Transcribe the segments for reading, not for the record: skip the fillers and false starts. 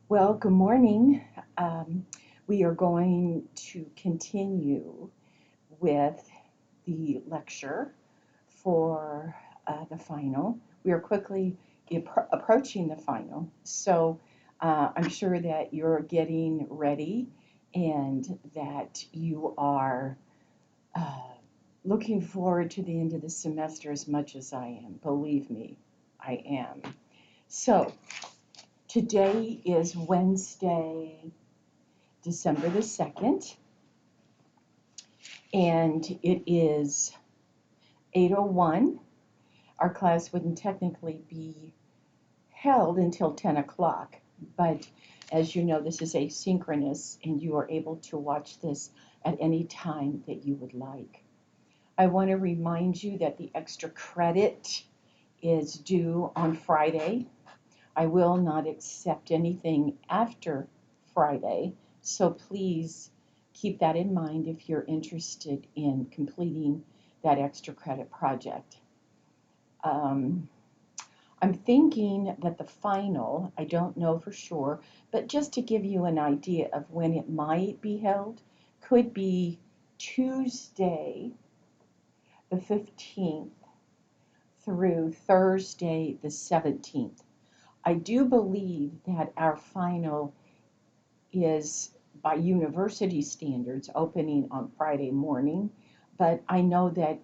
Well, good morning. Um, we are going to continue with the lecture for the final. We are quickly approaching the final, so I'm sure that you're getting ready and that you are uh, looking forward to the end of the semester as much as I am. Believe me, I am. So, today is Wednesday, December the 2nd, and it is 8:01. Our class wouldn't technically be held until 10 o'clock, but as you know, this is asynchronous, and you are able to watch this at any time that you would like. I want to remind you that the extra credit is due on Friday. I will not accept anything after Friday, so please keep that in mind if you're interested in completing that extra credit project. Um, I'm thinking that the final, I don't know for sure, but just to give you an idea of when it might be held, could be Tuesday the 15th through Thursday the 17th. I do believe that our final is by university standards opening on Friday morning, but I know that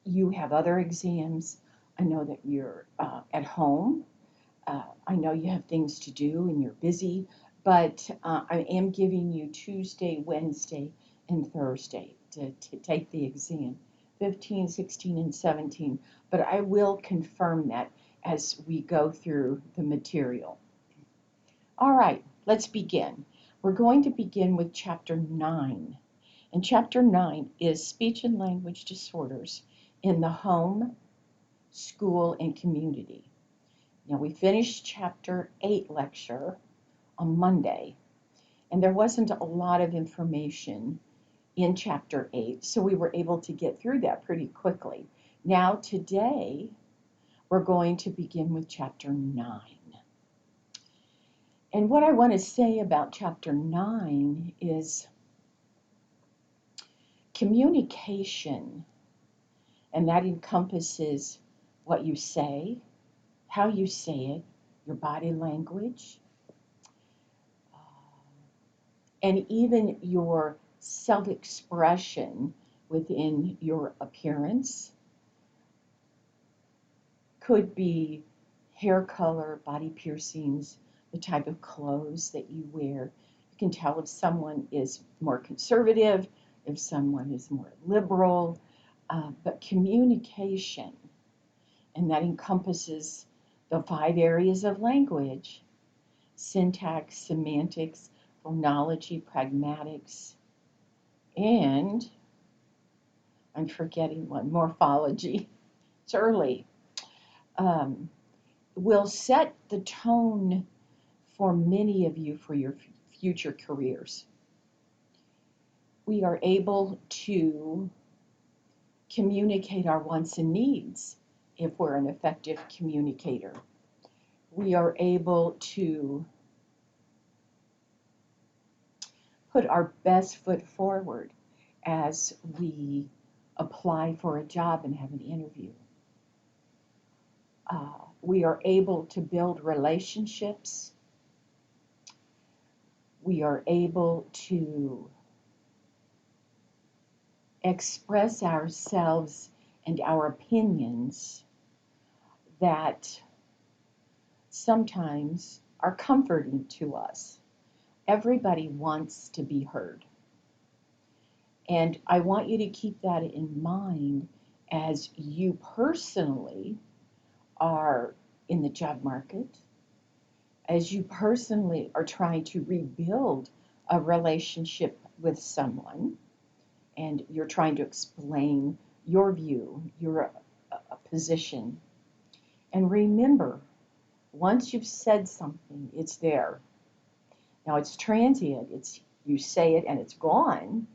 you have other exams. I know that you're at home. I know you have things to do and you're busy, but I am giving you Tuesday, Wednesday, and Thursday to take the exam, 15, 16, and 17. But I will confirm that as we go through the material. All right, let's begin. We're going to begin with Chapter 9. And Chapter 9 is Speech and Language Disorders in the Home, School, and Community. Now, we finished Chapter 8 lecture on Monday, and there wasn't a lot of information in Chapter 8, so we were able to get through that pretty quickly. Now, today, we're going to begin with Chapter 9. And what I want to say about Chapter 9 is communication, and that encompasses what you say, how you say it, your body language, and even your self expression within your appearance. Could be hair color, body piercings, the type of clothes that you wear. You can tell if someone is more conservative, if someone is more liberal, but communication, and that encompasses the 5 areas of language: syntax, semantics, phonology, pragmatics, and I'm forgetting one, morphology. It's early. Um, will set the tone for many of you for your future careers. We are able to communicate our wants and needs if we're an effective communicator. We are able to put our best foot forward as we apply for a job and have an interview. We are able to build relationships. We are able to express ourselves and our opinions that sometimes are comforting to us. Everybody wants to be heard. And I want you to keep that in mind as you personally are in the job market, as you personally are trying to rebuild a relationship with someone, and you're trying to explain your view, your position. And remember, once you've said something, it's there. Now it's transient, it's you say it and it's gone,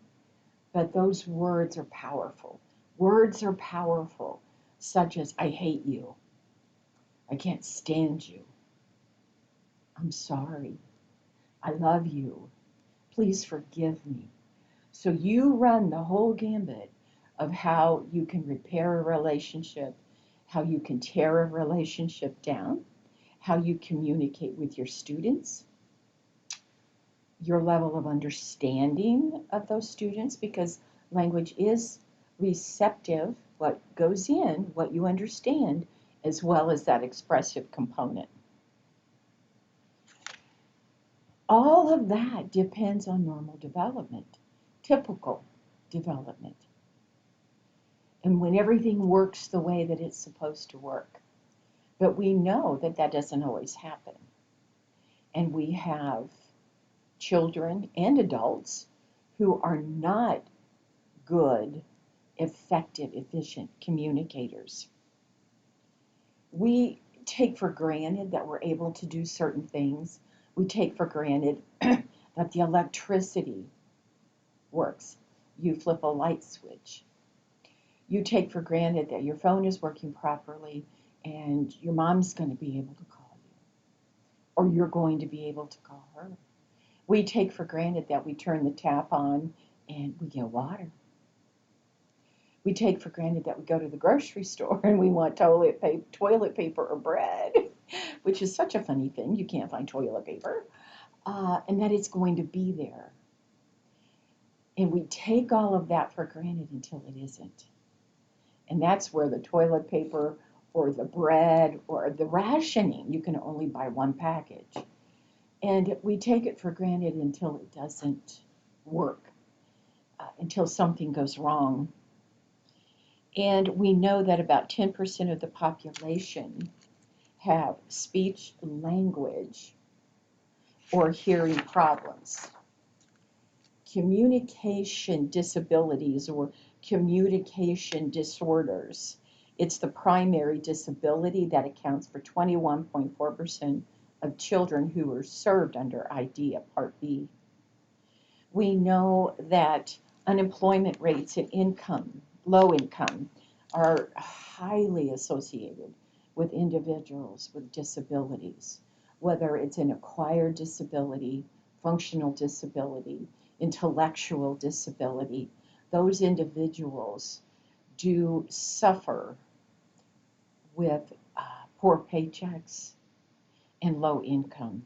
but those words are powerful. Words are powerful, such as I hate you, I can't stand you, I'm sorry. I love you. Please forgive me. So you run the whole gambit of how you can repair a relationship, how you can tear a relationship down, how you communicate with your students, your level of understanding of those students, because language is receptive, what goes in, what you understand, as well as that expressive component. All of that depends on normal development, typical development, and when everything works the way that it's supposed to work. But we know that that doesn't always happen. And we have children and adults who are not good, effective, efficient communicators. We take for granted that we're able to do certain things. We take for granted that the electricity works. You flip a light switch. You take for granted that your phone is working properly and your mom's going to be able to call you, or you're going to be able to call her. We take for granted that we turn the tap on and we get water. We take for granted that we go to the grocery store and we want toilet paper or bread, which is such a funny thing. You can't find toilet paper, and that it's going to be there. And we take all of that for granted until it isn't. And that's where the toilet paper or the bread or the rationing, you can only buy one package. And we take it for granted until it doesn't work, until something goes wrong. And we know that about 10% of the population have speech, language, or hearing problems. Communication disabilities or communication disorders. It's the primary disability that accounts for 21.4% of children who are served under IDEA Part B. We know that unemployment rates and income, low income, are highly associated with individuals with disabilities, whether it's an acquired disability, functional disability, intellectual disability. Those individuals do suffer with poor paychecks and low income.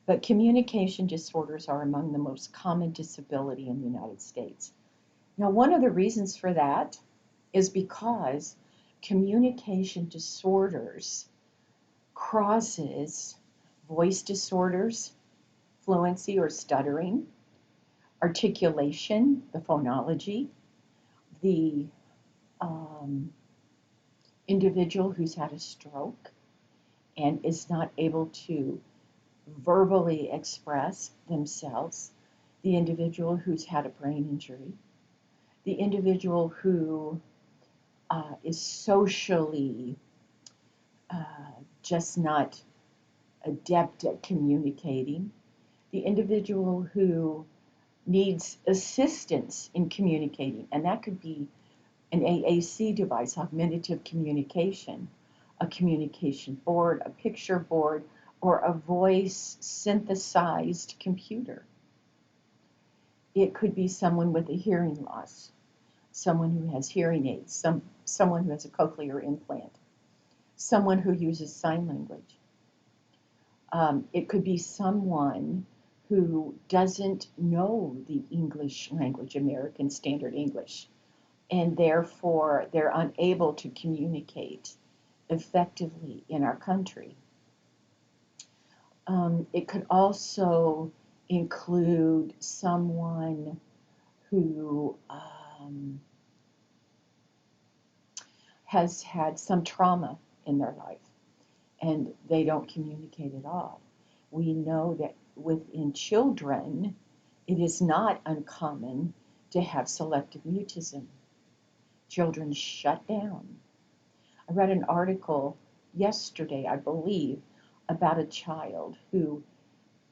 But communication disorders are among the most common disability in the United States. Now, one of the reasons for that is because communication disorders crosses voice disorders, fluency or stuttering, articulation, the phonology, the individual who's had a stroke and is not able to verbally express themselves, the individual who's had a brain injury, the individual who is socially just not adept at communicating, the individual who needs assistance in communicating, and that could be an AAC device, augmentative communication, a communication board, a picture board, or a voice synthesized computer. It could be someone with a hearing loss, someone who has hearing aids, someone who has a cochlear implant, someone who uses sign language. It could be someone who doesn't know the English language, American Standard English, and therefore they're unable to communicate effectively in our country. It could also include someone who has had some trauma in their life and they don't communicate at all. We know that within children, it is not uncommon to have selective mutism. Children shut down. I read an article yesterday, I believe, about a child who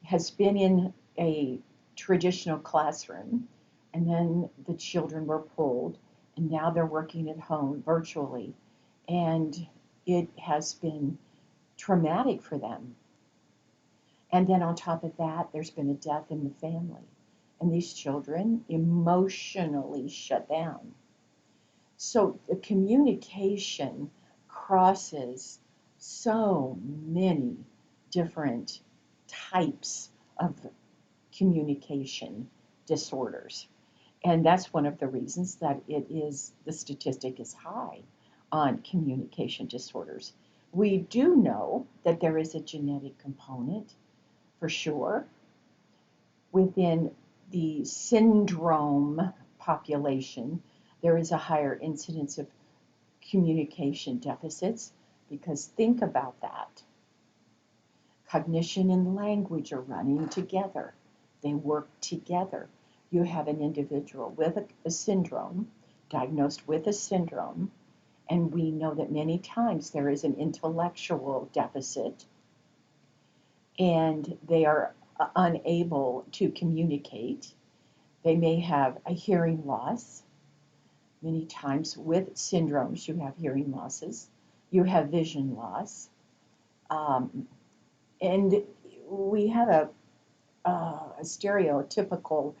has been in a traditional classroom, and then the children were pulled, and now they're working at home virtually, and it has been traumatic for them. And then on top of that, there's been a death in the family. And these children emotionally shut down. So the communication crosses so many different types of communication disorders. And that's one of the reasons that the statistic is high on communication disorders. We do know that there is a genetic component for sure within the syndrome population. There is a higher incidence of communication deficits because think about that. Cognition and language are running together. They work together. You have an individual with a syndrome, diagnosed with a syndrome, and we know that many times there is an intellectual deficit and they are unable to communicate. They may have a hearing loss. Many times with syndromes, you have hearing losses, you have vision loss, and we have a stereotypical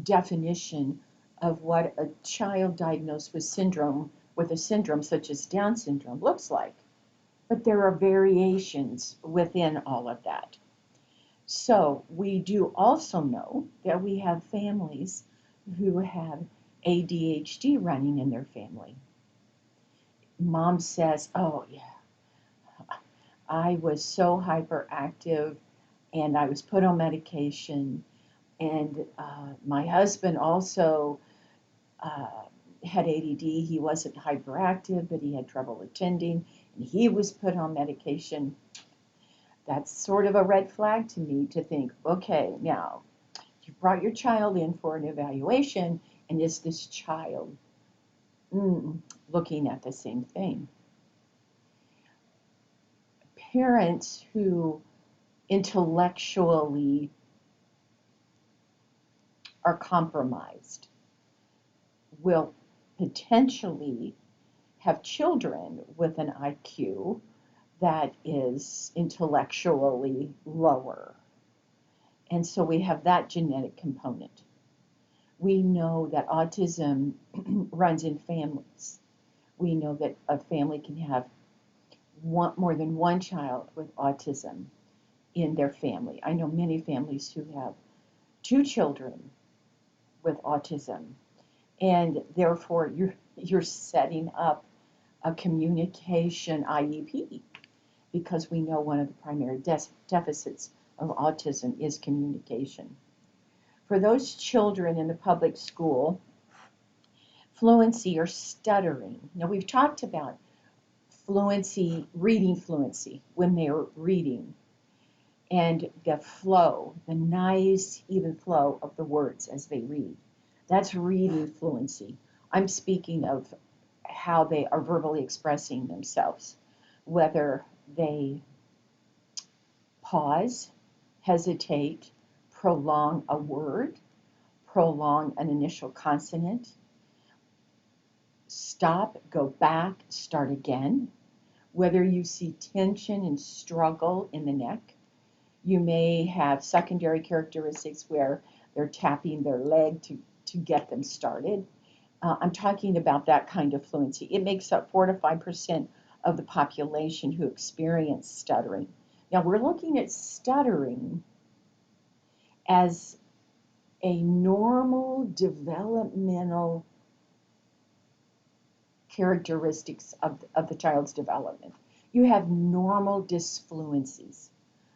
definition of what a child diagnosed with a syndrome such as Down syndrome looks like. But there are variations within all of that. So we do also know that we have families who have ADHD running in their family. Mom says, oh yeah, I was so hyperactive and I was put on medication. And my husband also uh, had ADD. He wasn't hyperactive, but he had trouble attending, and he was put on medication. That's sort of a red flag to me to think, okay, now you brought your child in for an evaluation, and is this child looking at the same thing? Parents who intellectually are compromised will potentially have children with an IQ that is intellectually lower. And so we have that genetic component. We know that autism runs in families. We know that a family can have more than one child with autism in their family. I know many families who have two children with autism, and therefore you're setting up a communication IEP because we know one of the primary deficits of autism is communication. For those children in the public school, fluency or stuttering. Now we've talked about fluency, reading fluency when they're reading, and the flow, the nice even flow of the words as they read. That's reading fluency. I'm speaking of how they are verbally expressing themselves, whether they pause, hesitate, prolong a word, prolong an initial consonant, stop, go back, start again. Whether you see tension and struggle in the neck, you may have secondary characteristics where they're tapping their leg to get them started. I'm talking about that kind of fluency. It makes up 4 to 5% of the population who experience stuttering. Now, we're looking at stuttering as a normal developmental characteristics of the child's development. You have normal disfluencies.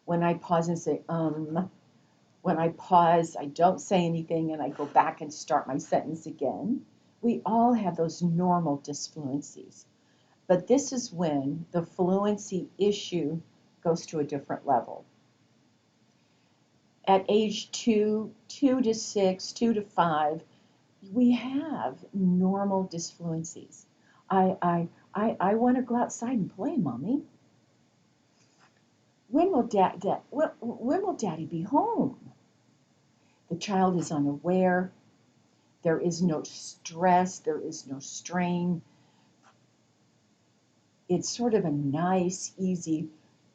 When I pause and say, when I pause, I don't say anything and I go back and start my sentence again. We all have those normal disfluencies. But this is when the fluency issue goes to a different level. At age 2 to 6, 2 to 5, we have normal disfluencies. I want to go outside and play, Mommy. When will Daddy be home? The child is unaware. There is no stress. There is no strain. It's sort of a nice, easy,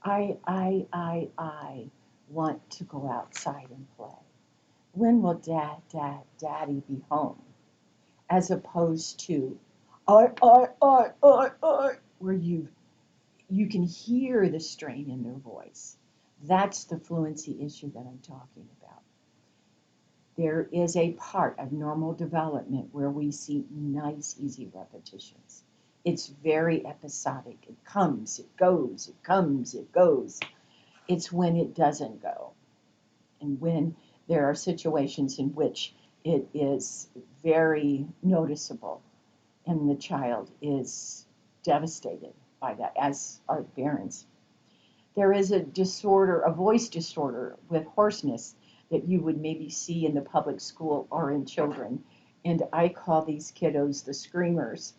I want to go outside and play. When will daddy be home? As opposed to, where you can hear the strain in their voice. That's the fluency issue that I'm talking about. There is a part of normal development where we see nice, easy repetitions. It's very episodic. It comes, it goes, it comes, it goes. It's when it doesn't go. And when there are situations in which it is very noticeable and the child is devastated by that, as are the parents. There is a disorder, a voice disorder with hoarseness that you would maybe see in the public school or in children. And I call these kiddos the screamers.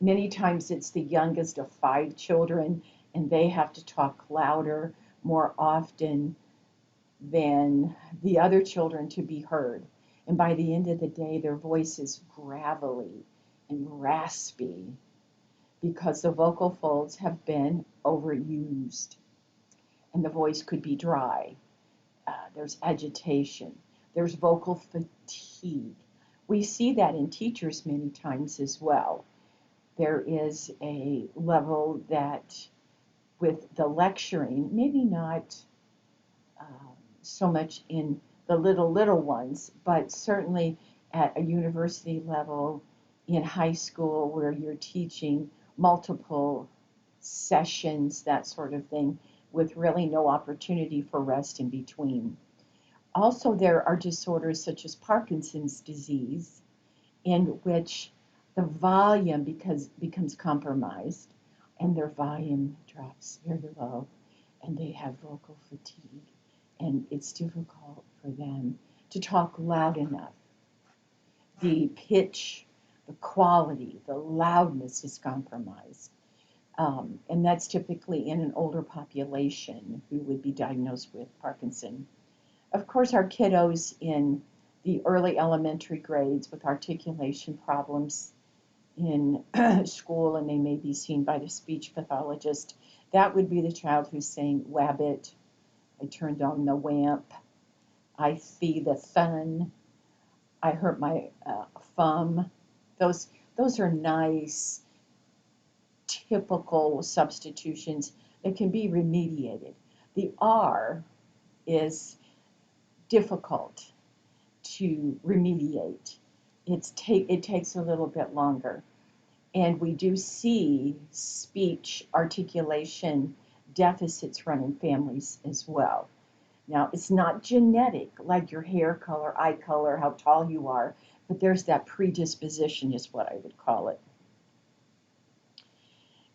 Many times it's the youngest of 5 children, and they have to talk louder more often than the other children to be heard. And by the end of the day, their voice is gravelly and raspy because the vocal folds have been overused and the voice could be dry. There's agitation. There's vocal fatigue. We see that in teachers many times as well. There is a level that with the lecturing, maybe not so much in the little ones, but certainly at a university level, in high school where you're teaching multiple sessions, that sort of thing, with really no opportunity for rest in between. Also, there are disorders such as Parkinson's disease, in which the volume becomes compromised and their volume drops very low and they have vocal fatigue and it's difficult for them to talk loud enough. The pitch, the quality, the loudness is compromised. And that's typically in an older population who would be diagnosed with Parkinson. Of course, our kiddos in the early elementary grades with articulation problems in school, and they may be seen by the speech pathologist, that would be the child who's saying, wabbit, I turned on the wamp, I see the sun, I hurt my thumb. Those are nice, typical substitutions that can be remediated. The R is difficult to remediate. It takes a little bit longer. And we do see speech articulation deficits run in families as well. Now, it's not genetic, like your hair color, eye color, how tall you are, but there's that predisposition, is what I would call it.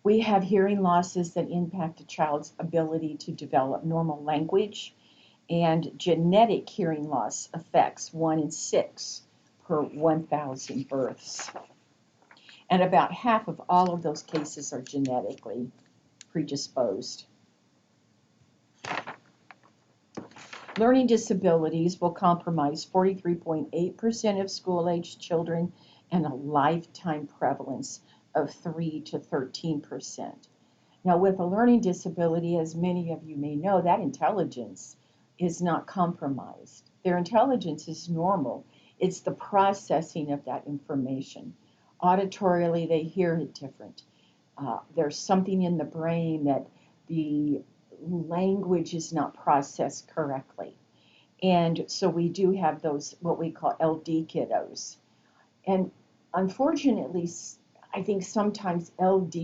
We have hearing losses that impact a child's ability to develop normal language, and genetic hearing loss affects 1 in 6 per 1,000 births. And about half of all of those cases are genetically predisposed. Learning disabilities will compromise 43.8% of school-aged children and a lifetime prevalence of 3 to 13%. Now, with a learning disability, as many of you may know, that intelligence is not compromised. Their intelligence is normal. It's the processing of that information. Auditorily, they hear it different. There's something in the brain that the language is not processed correctly. And so we do have those, what we call LD kiddos. And unfortunately, I think sometimes LD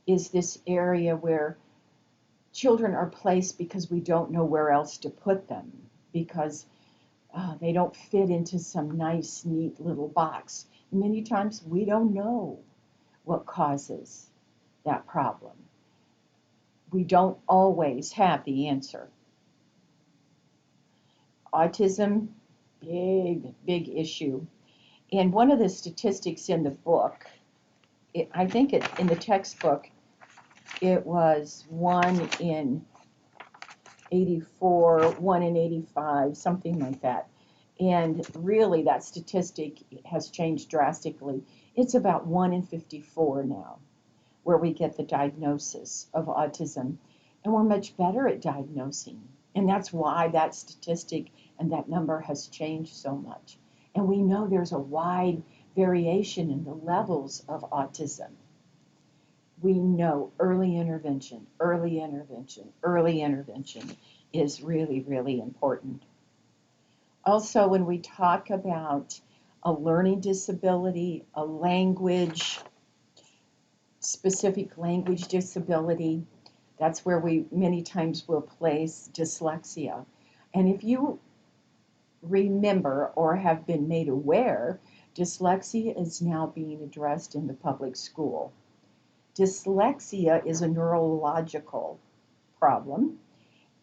is this area where children are placed because we don't know where else to put them, because they don't fit into some nice, neat little box. Many times we don't know what causes that problem. We don't always have the answer. Autism, big issue. And one of the statistics in the book, I think in the textbook, it was 1 in 84, 1 in 85, something like that. And really that statistic has changed drastically. It's about 1 in 54 now where we get the diagnosis of autism. And we're much better at diagnosing. And that's why that statistic and that number has changed so much. And we know there's a wide variation in the levels of autism. We know early intervention, early intervention, early intervention is really, really important. Also, when we talk about a learning disability, a language, specific language disability, that's where we many times will place dyslexia. And if you remember or have been made aware, dyslexia is now being addressed in the public school. Dyslexia is a neurological problem,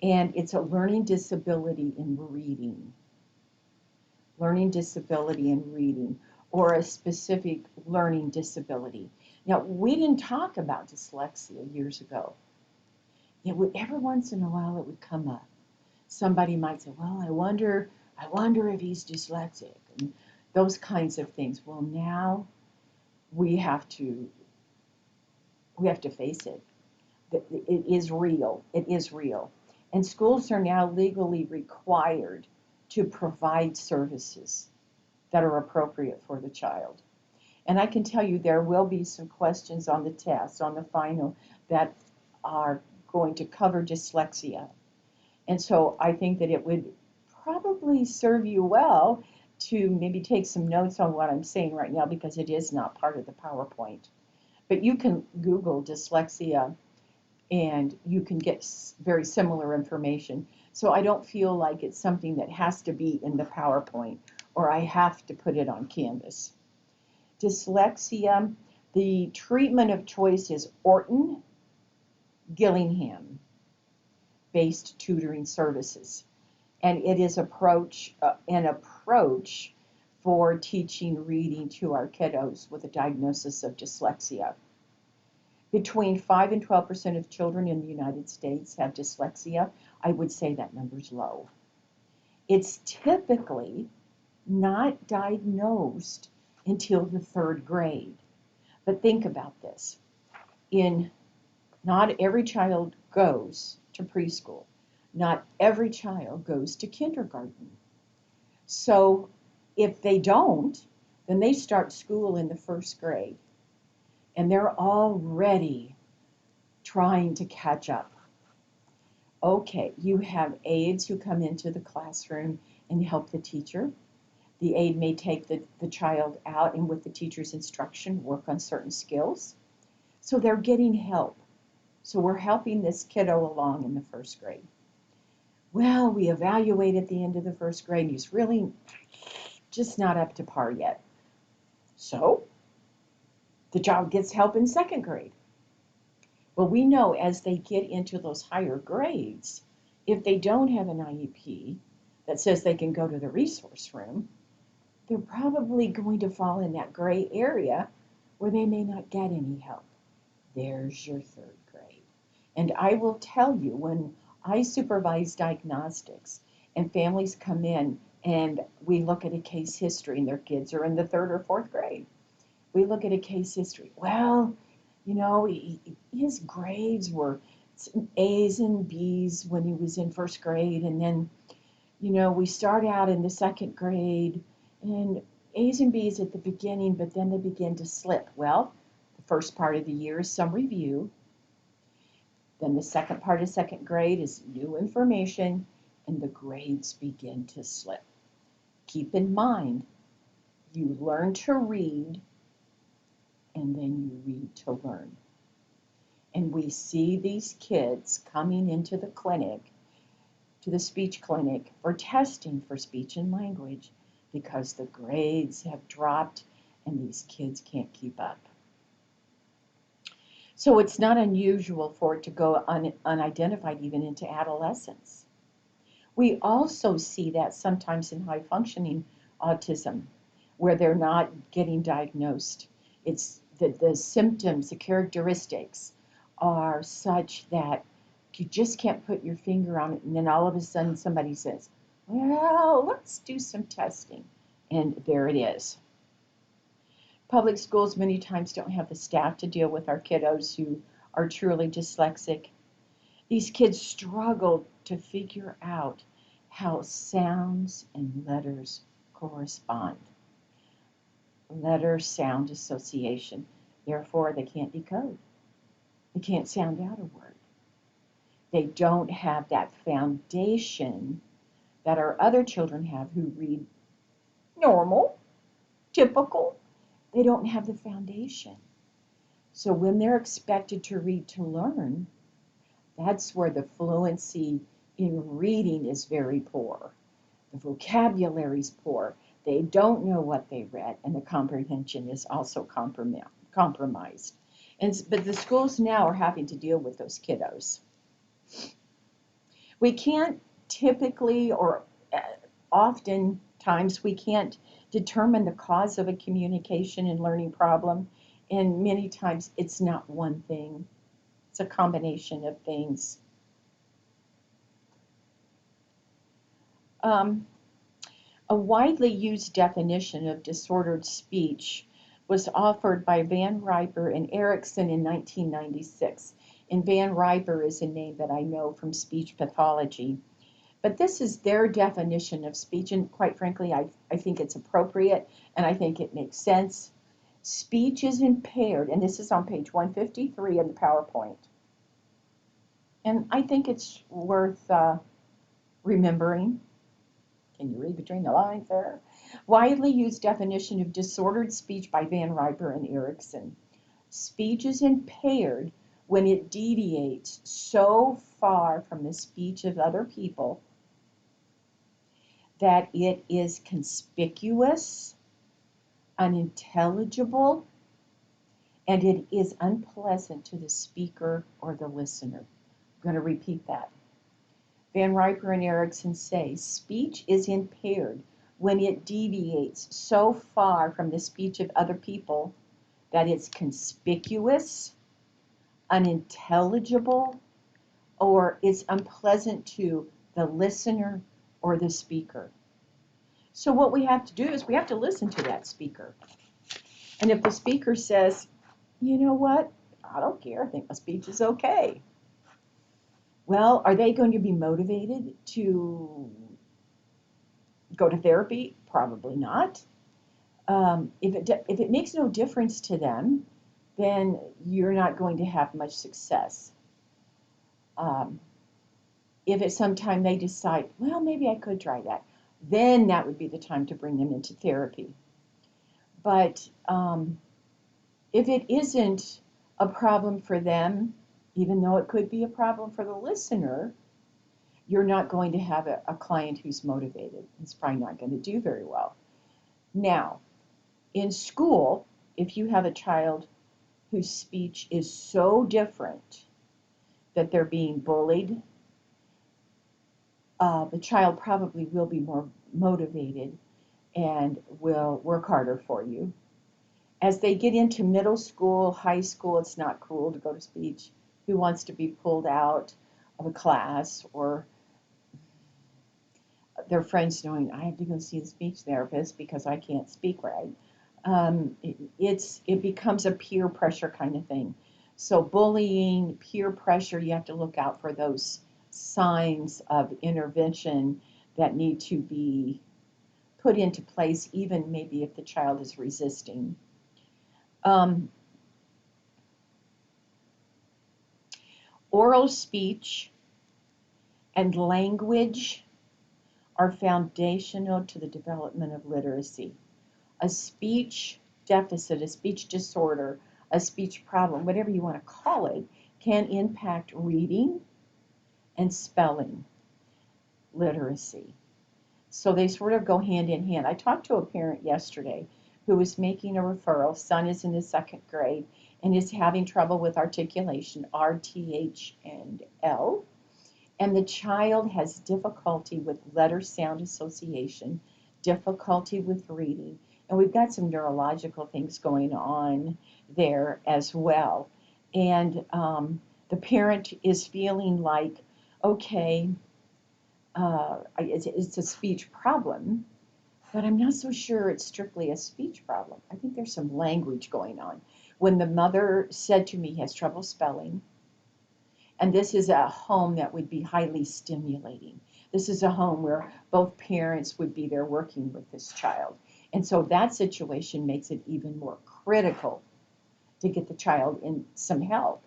and it's a learning disability in reading. Learning disability in reading, or a specific learning disability. Now, we didn't talk about dyslexia years ago. Every once in a while it would come up. Somebody might say, well, I wonder if he's dyslexic, and those kinds of things. Well, now we have to face it. It is real. It is real. And schools are now legally required to provide services that are appropriate for the child. And I can tell you there will be some questions on the test, on the final, that are going to cover dyslexia. And so I think that it would probably serve you well to maybe take some notes on what I'm saying right now, because it is not part of the PowerPoint. But you can Google dyslexia and you can get very similar information. So I don't feel like it's something that has to be in the PowerPoint or I have to put it on Canvas. Dyslexia, the treatment of choice is Orton Gillingham based tutoring services. And it is an approach for teaching reading to our kiddos with a diagnosis of dyslexia. Between 5 and 12% of children in the United States have dyslexia. I would say that number's low. It's typically not diagnosed until the 3rd grade. But think about this. Not every child goes to preschool. Not every child goes to kindergarten. So if they don't, then they start school in the 1st grade. And they're already trying to catch up. Okay, you have aides who come into the classroom and help the teacher. The aide may take the child out and with the teacher's instruction work on certain skills. So they're getting help. So we're helping this kiddo along in the 1st grade. Well, we evaluate at the end of the 1st grade. He's really just not up to par yet. So the child gets help in 2nd grade. Well, we know as they get into those higher grades, if they don't have an IEP that says they can go to the resource room, they're probably going to fall in that gray area where they may not get any help. There's your 3rd grade. And I will tell you, when I supervise diagnostics and families come in and we look at a case history and their kids are in the 3rd or 4th grade, we look at a case history. Well, his grades were A's and B's when he was in 1st grade, and then, we start out in the 2nd grade, and A's and B's at the beginning, but then they begin to slip. Well, the first part of the year is some review. Then the second part of 2nd grade is new information, and the grades begin to slip. Keep in mind, you learn to read, and then you read to learn. And we see these kids coming into the clinic, to the speech clinic, for testing for speech and language because the grades have dropped and these kids can't keep up. So it's not unusual for it to go unidentified even into adolescence. We also see that sometimes in high functioning autism, where they're not getting diagnosed. It's the symptoms, the characteristics are such that you just can't put your finger on it, and then all of a sudden somebody says, well, let's do some testing, and there it is. Public schools many times don't have the staff to deal with our kiddos who are truly dyslexic. These kids struggle to figure out how sounds and letters correspond. Letter sound association. Therefore, they can't decode. They can't sound out a word. They don't have that foundation that our other children have who read normal, typical. They don't have the foundation. So when they're expected to read to learn, that's where the fluency in reading is very poor. The vocabulary is poor. They don't know what they read, and the comprehension is also compromised. But the schools now are having to deal with those kiddos. We can't typically, or oftentimes, we can't determine the cause of a communication and learning problem. And many times it's not one thing, it's a combination of things. Um, a widely used definition of disordered speech was offered by Van Riper and Erickson in 1996. And Van Riper is a name that I know from speech pathology. But this is their definition of speech, and quite frankly, I think it's appropriate and I think it makes sense. Speech is impaired, and this is on page 153 in the PowerPoint. And I think it's worth remembering. Can you read between the lines there? Widely used definition of disordered speech by Van Riper and Erickson. Speech is impaired when it deviates so far from the speech of other people that it is conspicuous, unintelligible, and it is unpleasant to the speaker or the listener. I'm going to repeat that. Van Riper and Erickson say speech is impaired when it deviates so far from the speech of other people that it's conspicuous, unintelligible, or it's unpleasant to the listener or the speaker. So what we have to do is we have to listen to that speaker. And if the speaker says, you know what, I don't care, I think my speech is okay. Well, are they going to be motivated to go to therapy? Probably not. If it makes no difference to them, then you're not going to have much success. If at some time they decide, well, maybe I could try that, then that would be the time to bring them into therapy. But if it isn't a problem for them, even though it could be a problem for the listener, you're not going to have a client who's motivated. It's probably not going to do very well. Now, in school, if you have a child whose speech is so different that they're being bullied, the child probably will be more motivated and will work harder for you. As they get into middle school, high school, it's not cool to go to speech. Who wants to be pulled out of a class, or their friends knowing I have to go see the speech therapist because I can't speak right? It becomes a peer pressure kind of thing. So bullying, peer pressure, you have to look out for those signs of intervention that need to be put into place, even maybe if the child is resisting. Oral speech and language are foundational to the development of literacy. A speech deficit, a speech disorder, a speech problem, whatever you want to call it, can impact reading and spelling literacy. So they sort of go hand in hand. I talked to a parent yesterday who was making a referral. Son is in the second grade and is having trouble with articulation, R, T, H, and L. And the child has difficulty with letter sound association, difficulty with reading. And we've got some neurological things going on there as well. And the parent is feeling like, okay, it's a speech problem, but I'm not so sure it's strictly a speech problem. I think there's some language going on. When the mother said to me he has trouble spelling, And this is a home that would be highly stimulating. This is a home where both parents would be there working with this child. And so that situation makes it even more critical to get the child in some help.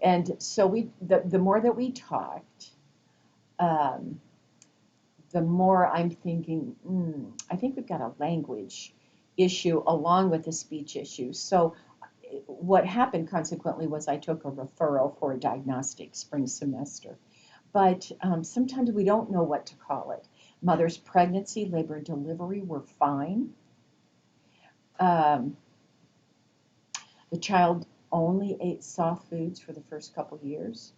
And so the more that we talked, um, the more I'm thinking, I think we've got a language issue along with the speech issue. So what happened consequently was I took a referral for a diagnostic spring semester. But sometimes we don't know what to call it. Mother's pregnancy, labor, and delivery were fine. Um, the child only ate soft foods for the first couple years.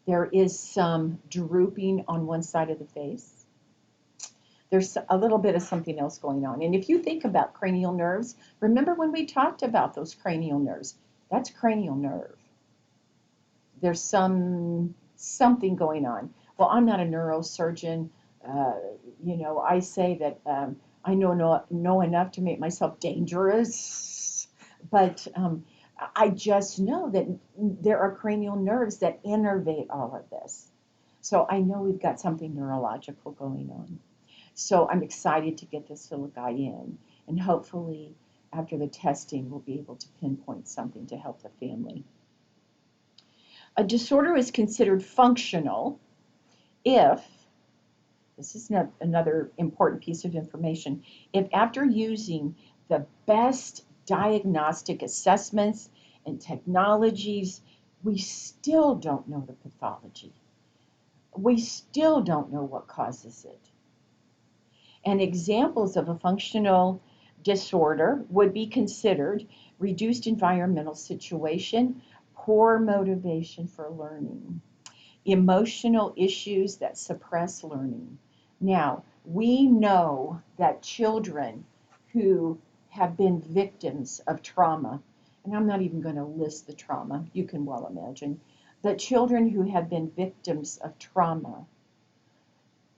There is some drooping on one side of the face. There's a little bit of something else going on. And if you think about cranial nerves, remember when we talked about those cranial nerves? That's cranial nerve. There's something going on. Well, I'm not a neurosurgeon. Uh, I say that I know enough to make myself dangerous, but I just know that there are cranial nerves that innervate all of this. So I know we've got something neurological going on. So I'm excited to get this little guy in, and hopefully after the testing, we'll be able to pinpoint something to help the family. A disorder is considered functional if, this is another important piece of information, if after using the best diagnostic assessments and technologies, we still don't know the pathology. We still don't know what causes it. And examples of a functional disorder would be considered reduced environmental situation, poor motivation for learning, emotional issues that suppress learning. Now, we know that children who have been victims of trauma, and I'm not even going to list the trauma, you can well imagine, that children who have been victims of trauma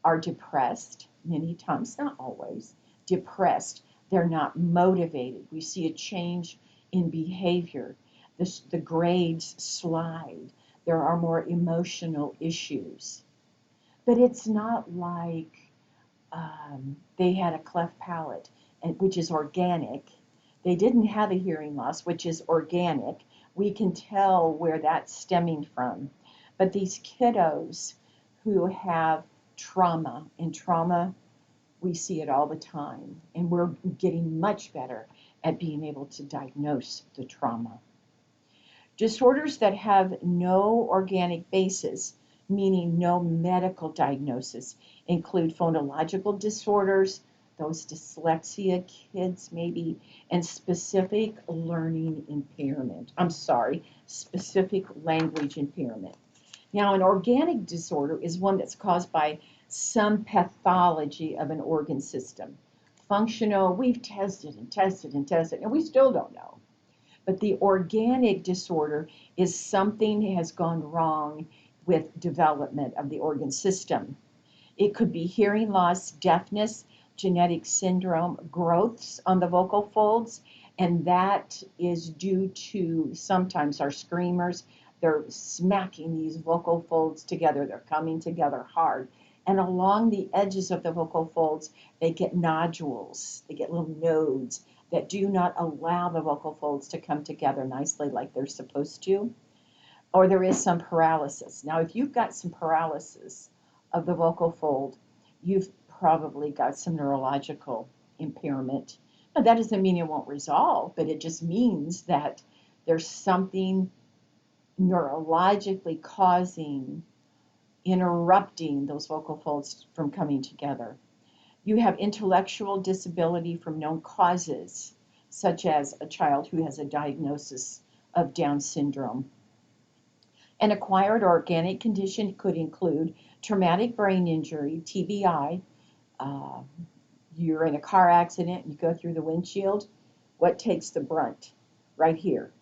are depressed, many times, not always, depressed. They're not motivated. We see a change in behavior. The grades slide. There are more emotional issues. But it's not like they had a cleft palate, which is organic. They didn't have a hearing loss, which is organic. We can tell where that's stemming from. But these kiddos who have trauma, and trauma, we see it all the time, and we're getting much better at being able to diagnose the trauma. Disorders that have no organic basis, meaning no medical diagnosis, include phonological disorders, those dyslexia kids maybe, and specific learning impairment. Specific language impairment. Now, an organic disorder is one that's caused by some pathology of an organ system. Functional, we've tested and tested and tested, and we still don't know. But the organic disorder is something has gone wrong with development of the organ system. It could be hearing loss, deafness, genetic syndrome, growths on the vocal folds, and that is due to sometimes our screamers. They're smacking these vocal folds together. They're coming together hard. And along the edges of the vocal folds, they get nodules. They get little nodes that do not allow the vocal folds to come together nicely like they're supposed to. Or there is some paralysis. Now, if you've got some paralysis of the vocal fold, you've probably got some neurological impairment. Now, that doesn't mean it won't resolve, but it just means that there's something neurologically interrupting those vocal folds from coming together. You have intellectual disability from known causes, such as a child who has a diagnosis of Down syndrome. An acquired organic condition could include traumatic brain injury, TBI. Uh, you're in a car accident, you go through the windshield. What takes the brunt? Right here.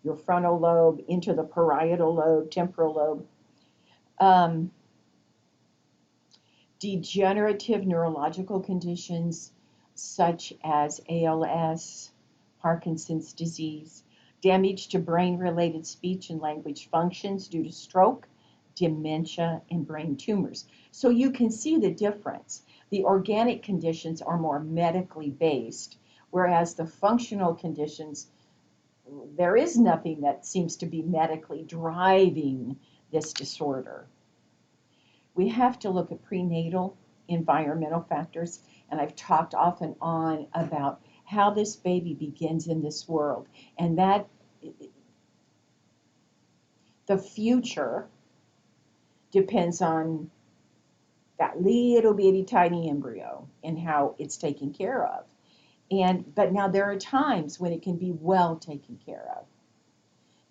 Your frontal lobe into the parietal lobe, temporal lobe. Degenerative neurological conditions such as ALS, Parkinson's disease, damage to brain-related speech and language functions due to stroke, dementia, and brain tumors. So you can see the difference. The organic conditions are more medically based, whereas the functional conditions, there is nothing that seems to be medically driving this disorder. We have to look at prenatal environmental factors, and I've talked off and on about how this baby begins in this world, and that the future depends on that little bitty tiny embryo and how it's taken care of. But now there are times when it can be well taken care of,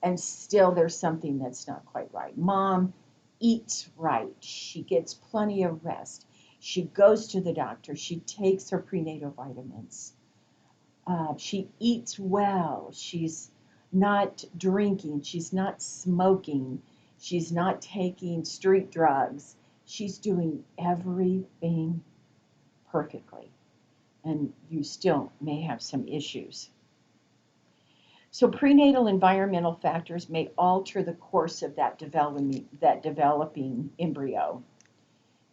and still there's something that's not quite right. Mom eats right. She gets plenty of rest. She goes to the doctor. She takes her prenatal vitamins. She eats well. She's not drinking. She's not smoking. She's not taking street drugs. She's doing everything perfectly. And you still may have some issues. So prenatal environmental factors may alter the course of that developing embryo.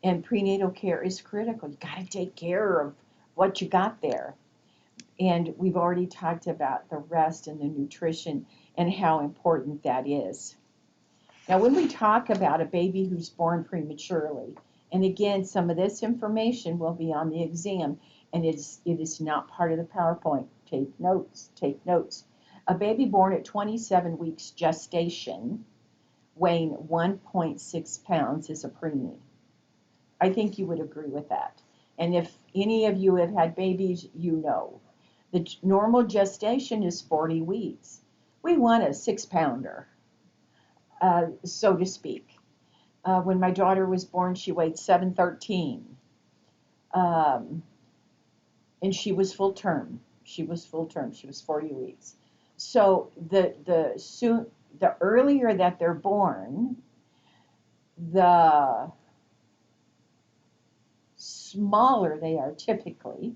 And prenatal care is critical. You got to take care of what you got there. And we've already talked about the rest and the nutrition and how important that is. Now, when we talk about a baby who's born prematurely, and again, some of this information will be on the exam, and it is not part of the PowerPoint. Take notes, take notes. A baby born at 27 weeks gestation, weighing 1.6 pounds, is a preemie. I think you would agree with that. And if any of you have had babies, you know. The normal gestation is 40 weeks. We want a 6-pounder, so to speak. When my daughter was born, she weighed 713. And she was full term. She was 40 weeks. So the earlier that they're born, the smaller they are typically,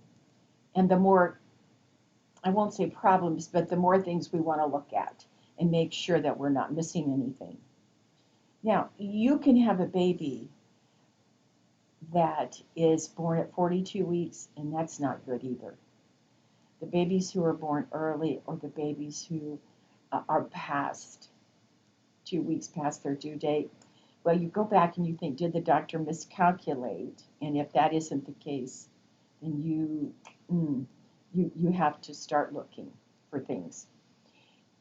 and the more, I won't say problems, but the more things we want to look at and make sure that we're not missing anything. Now, you can have a baby that is born at 42 weeks, and that's not good either. The babies who are born early, or the babies who are past 2 weeks past their due date, well, you go back and you think, did the doctor miscalculate? And if that isn't the case, then you have to start looking for things.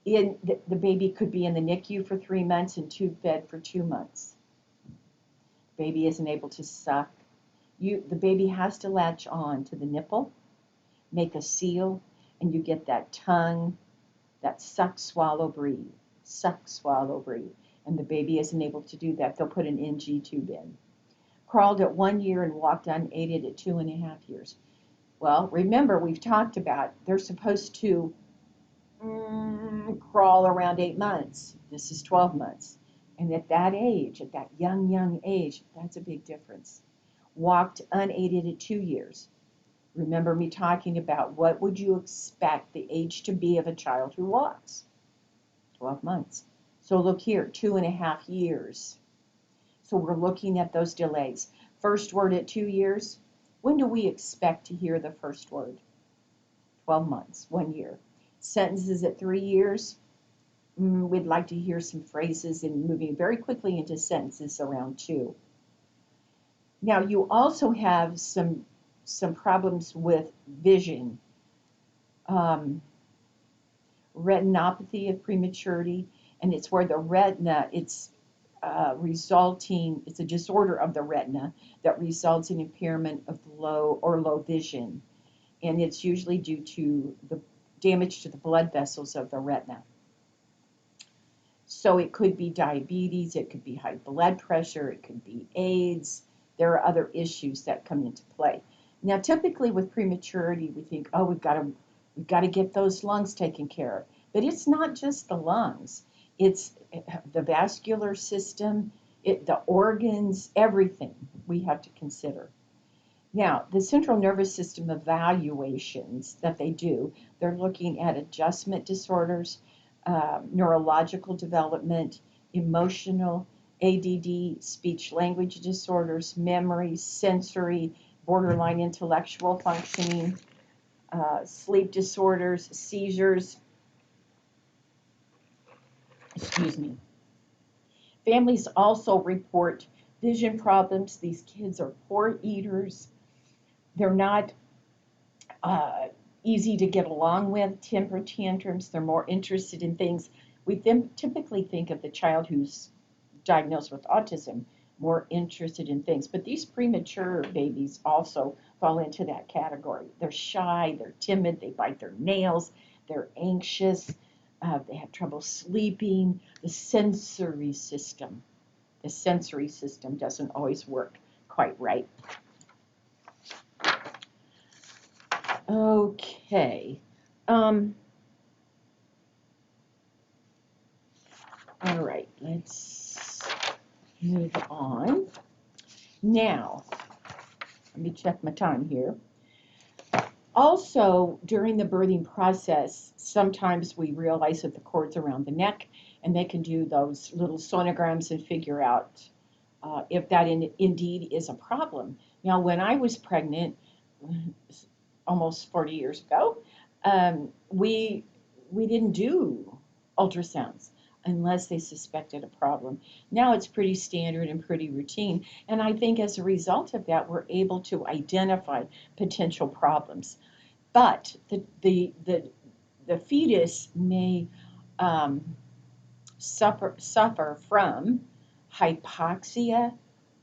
The baby could be in the NICU for 3 months and tube fed for 2 months. Baby isn't able to suck. The baby has to latch on to the nipple, make a seal, and you get that tongue, that suck, swallow, breathe, suck, swallow, breathe. And the baby isn't able to do that. They'll put an NG tube in. Crawled at 1 year and walked unaided at 2.5 years. Well, remember, we've talked about they're supposed to crawl around 8 months. This is 12 months. And at that age, at that young age, that's a big difference. Walked unaided at 2 years. Remember me talking about what would you expect the age to be of a child who walks? 12 months. So look here, 2.5 years. So we're looking at those delays. First word at 2 years. When do we expect to hear the first word? 12 months, 1 year. Sentences at 3 years. We'd like to hear some phrases and moving very quickly into sentences around 2. Now you also have some problems with vision. Retinopathy of prematurity, and it's where the retina, it's a disorder of the retina that results in impairment of low vision. And it's usually due to the damage to the blood vessels of the retina. So it could be diabetes, it could be high blood pressure, it could be AIDS. There are other issues that come into play. Now, typically with prematurity, we think, oh, we've got to get those lungs taken care of. But it's not just the lungs. It's the vascular system, the organs, everything we have to consider. Now, the central nervous system evaluations that they do, they're looking at adjustment disorders, neurological development, emotional, ADD, speech language disorders, memory, sensory, borderline intellectual functioning, sleep disorders, seizures. Excuse me. Families also report vision problems. These kids are poor eaters. They're not uh, easy to get along with, temper tantrums. They're more interested in things. We typically think of the child who's diagnosed with autism more interested in things. But these premature babies also fall into that category. They're shy, they're timid, they bite their nails, they're anxious, they have trouble sleeping. The sensory system doesn't always work quite right. Okay. Um, all right, let's move on. Now, let me check my time here. Also, during the birthing process, sometimes we realize that the cord's around the neck, and they can do those little sonograms and figure out if that indeed is a problem. Now, when I was pregnant, almost 40 years ago, we didn't do ultrasounds unless they suspected a problem. Now it's pretty standard and pretty routine, and I think as a result of that, we're able to identify potential problems. But the fetus may um, suffer from hypoxia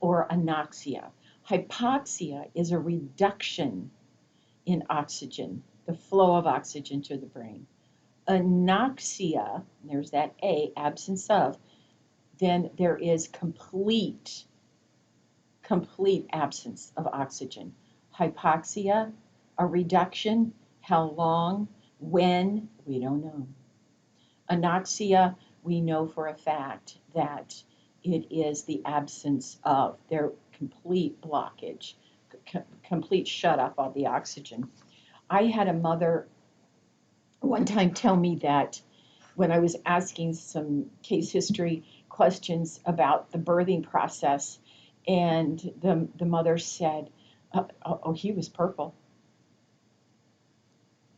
or anoxia. Hypoxia is a reduction in oxygen, the flow of oxygen to the brain. Anoxia, there's that A, absence of, then there is complete absence of oxygen. Hypoxia, a reduction, how long, when, we don't know. Anoxia, we know for a fact that it is the absence of their complete blockage, complete shut off of the oxygen. I had a mother one time tell me that when I was asking some case history questions about the birthing process, and the mother said, oh, he was purple.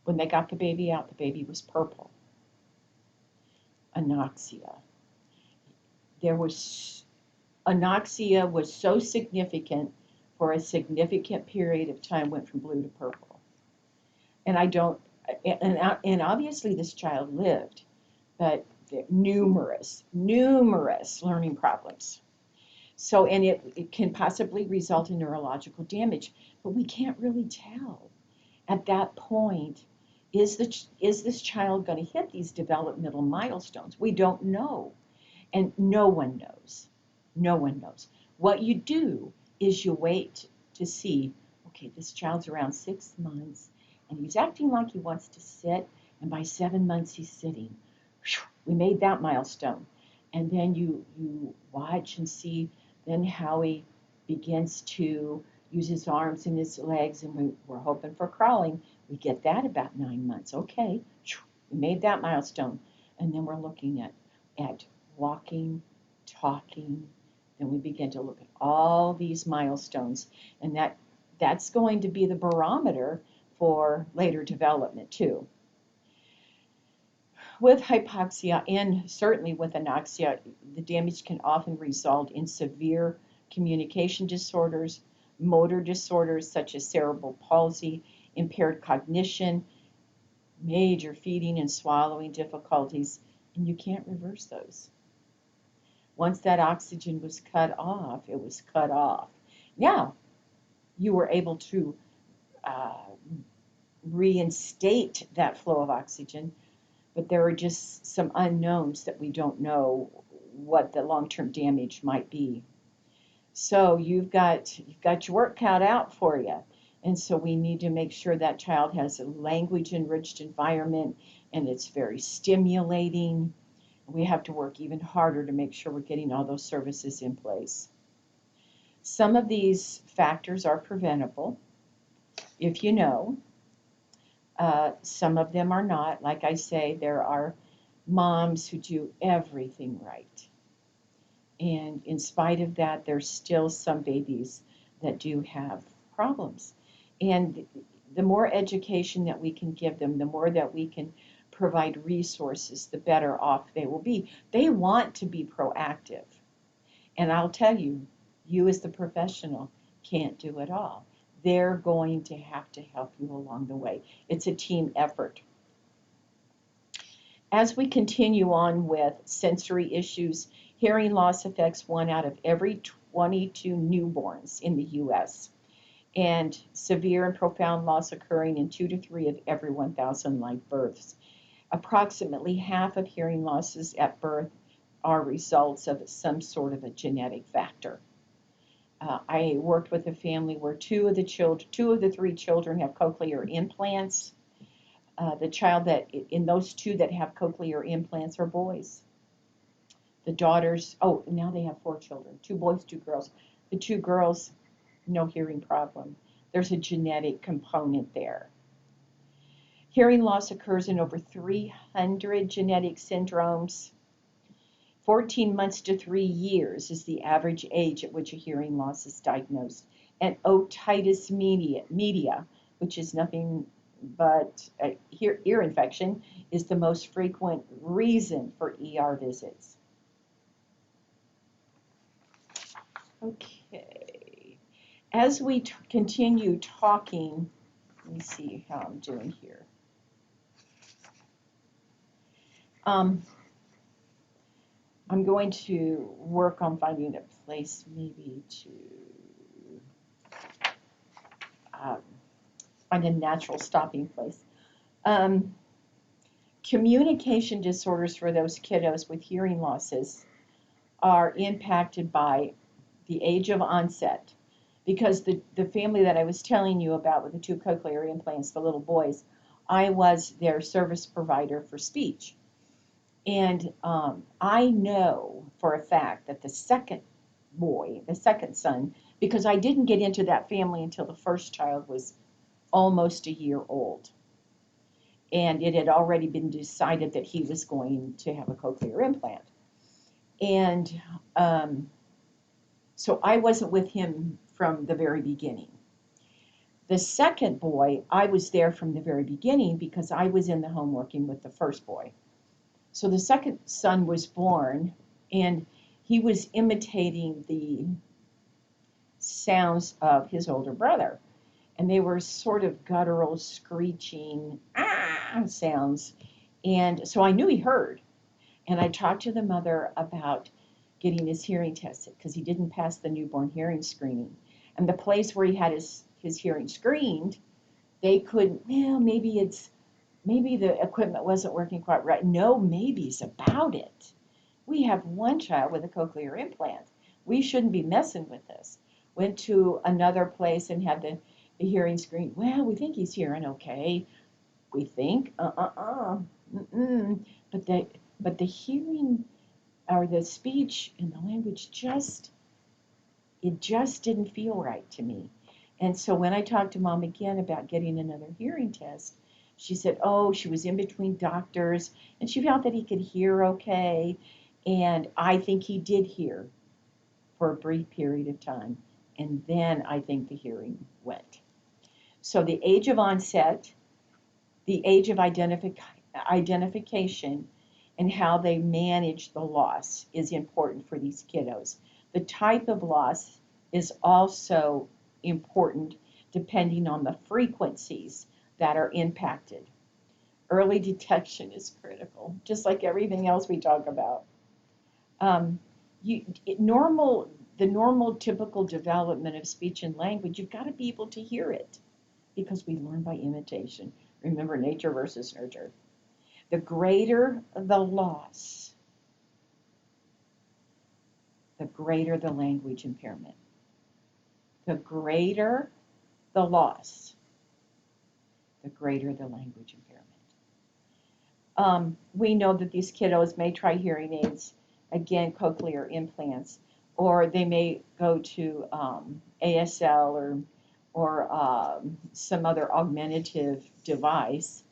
When they got the baby out, the baby was purple. Anoxia. There was Anoxia was so significant for a significant period of time, went from blue to purple. And I don't, and obviously this child lived, but numerous learning problems. So, and it can possibly result in neurological damage, but we can't really tell at that point, is this child going to hit these developmental milestones? We don't know, and no one knows. No one knows. What you do is you wait to see, okay, this child's around 6 months, and he's acting like he wants to sit, and by 7 months he's sitting. We made that milestone. And then you watch and see then how he begins to use his arms and his legs, and we're hoping for crawling. We get that about 9 months. Okay, we made that milestone. And then we're looking at walking, talking. Then we begin to look at all these milestones, and that's going to be the barometer for later development too. With hypoxia and certainly with anoxia, the damage can often result in severe communication disorders, motor disorders such as cerebral palsy, impaired cognition, major feeding and swallowing difficulties, and you can't reverse those. Once that oxygen was cut off, it was cut off. Now, you were able to uh, reinstate that flow of oxygen, but there are just some unknowns that we don't know what the long-term damage might be. So you've got your work cut out for you. And so we need to make sure that child has a language-enriched environment and it's very stimulating. We have to work even harder to make sure we're getting all those services in place. Some of these factors are preventable, if you know. Some of them are not. Like I say, there are moms who do everything right. And in spite of that, there's still some babies that do have problems. And the more education that we can give them, the more that we can provide resources, the better off they will be. They want to be proactive. And I'll tell you, you as the professional can't do it all. They're going to have to help you along the way. It's a team effort. As we continue on with sensory issues, hearing loss affects 1 out of every 22 newborns in the U.S., and severe and profound loss occurring in 2 to 3 of every 1,000 live births. Approximately half of hearing losses at birth are results of some sort of a genetic factor. I worked with a family where two of the 3 children have cochlear implants. The child that in those 2 that have cochlear implants are boys. The daughters, oh, now they have 4 children, 2 boys, 2 girls. The 2 girls, no hearing problem. There's a genetic component there. Hearing loss occurs in over 300 genetic syndromes. 14 months to 3 years is the average age at which a hearing loss is diagnosed. And otitis media, which is nothing but ear infection, is the most frequent reason for ER visits. Okay. As we continue talking, let me see how I'm doing here. I'm going to work on finding a place maybe to find a natural stopping place. Communication disorders for those kiddos with hearing losses are impacted by the age of onset, because the family that I was telling you about with the 2 cochlear implants, the little boys, I was their service provider for speech. And I know for a fact that the second son, because I didn't get into that family until the first child was almost a year old. And it had already been decided that he was going to have a cochlear implant. And so I wasn't with him from the very beginning. The second boy, I was there from the very beginning because I was in the home working with the first boy. So the second son was born, and he was imitating the sounds of his older brother. And they were sort of guttural, screeching sounds. And so I knew he heard. And I talked to the mother about getting his hearing tested because he didn't pass the newborn hearing screening. And the place where he had his hearing screened, they couldn't, well, maybe the equipment wasn't working quite right. No maybes about it. We have 1 child with a cochlear implant. We shouldn't be messing with this. Went to another place and had the hearing screen. Well, we think he's hearing okay. We think, But the hearing or the speech and the language it just didn't feel right to me. And so when I talked to Mom again about getting another hearing test, she said, oh, she was in between doctors and she felt that he could hear okay. And I think he did hear for a brief period of time. And then I think the hearing went. So the age of onset, the age of identification, and how they manage the loss is important for these kiddos. The type of loss is also important depending on the frequencies that are impacted. Early detection is critical, just like everything else we talk about. The normal typical development of speech and language, you've got to be able to hear it because we learn by imitation. Remember, nature versus nurture. The greater the loss, the greater the language impairment. The greater the loss, the greater the language impairment. We know that these kiddos may try hearing aids, again, cochlear implants, or they may go to ASL or some other augmentative device.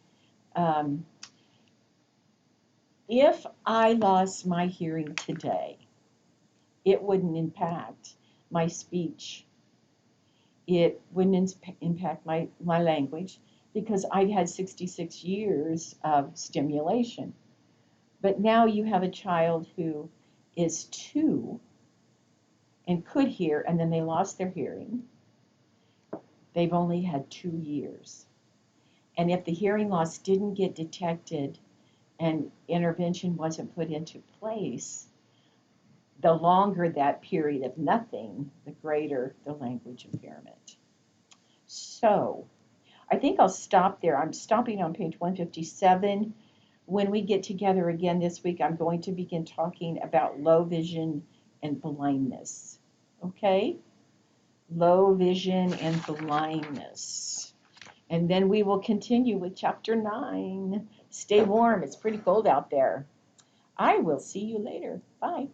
If I lost my hearing today, it wouldn't impact my speech. It wouldn't impact my language because I'd had 66 years of stimulation. But now you have a child who is 2 and could hear, and then they lost their hearing. They've only had 2 years. And if the hearing loss didn't get detected and intervention wasn't put into place, the longer that period of nothing, the greater the language impairment. So I think I'll stop there. I'm stopping on page 157. When we get together again this week, I'm going to begin talking about low vision and blindness. Okay? Low vision and blindness. And then we will continue with chapter 9. Stay warm. It's pretty cold out there. I will see you later. Bye.